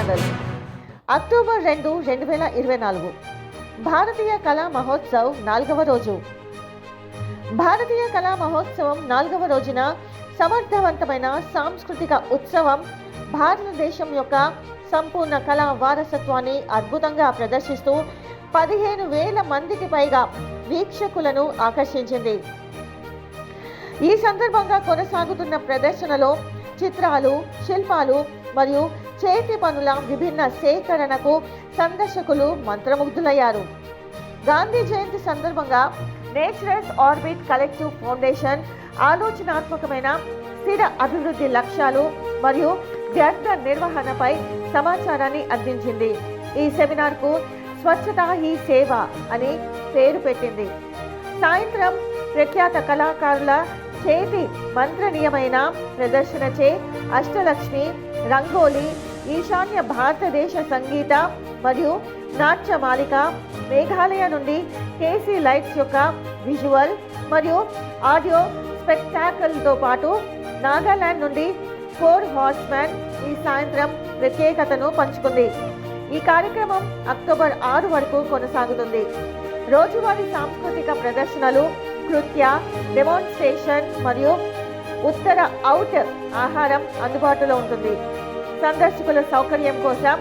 Channel. October 2, 2024 భారతీయ కళా మహోత్సవ్ 4వ రోజు. భారతీయ కళా మహోత్సవం 4వ రోజున సమర్థవంతమైన సాంస్కృతిక ఉత్సవం భారతదేశం యొక్క సంపూర్ణ కళా వారసత్వాన్ని అద్భుతంగా ప్రదర్శిస్తూ 15,000 మందికి పైగా వీక్షకులను ఆకర్షించింది. ఈ సందర్భంగా కొనసాగుతున్న ప్రదర్శనలో చిత్రాలు, శిల్పాలు మరియు చేతి పనుల విభిన్న సేకరణకు సందర్శకులు మంత్రముగ్ధులయ్యారు. గాంధీ జయంతి సందర్భంగా నేచరల్స్ ఆర్బిట్ కలెక్టివ్ ఫౌండేషన్ ఆలోచనాత్మకమైన స్థిర అభివృద్ధి లక్ష్యాలు మరియు వ్యర్థ నిర్వహణపై సమాచారాన్ని అందించింది. ఈ సెమినార్కు స్వచ్ఛతా హీ సేవ అని పేరు పెట్టింది. సాయంత్రం ప్రఖ్యాత కళాకారుల చేతి మంత్రనీయమైన ప్రదర్శనచే అష్టలక్ష్మి, రంగోలి, ఈశాన్య భారతదేశ సంగీత మరియు నాట్యమాలిక, మేఘాలయ నుండి కేసీ లైట్స్ యొక్క విజువల్ మరియు ఆడియో స్పెక్టాకల్తో పాటు నాగాలాండ్ నుండి 4 హార్స్మ్యాన్ ఈ సాయంత్రం ప్రత్యేకతను పంచుకుంది. ఈ కార్యక్రమం అక్టోబర్ 6 వరకు కొనసాగుతుంది. రోజువారీ సాంస్కృతిక ప్రదర్శనలు, నృత్య, డెమాన్స్ట్రేషన్ మరియు ఉత్తర అవుట్ ఆహారం అందుబాటులో ఉంటుంది. సందర్శకుల సౌకర్యం కోసం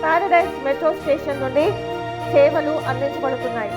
పారడైజ్ మెట్రో స్టేషన్ నుండి సేవలు అందించబడుతున్నాయి.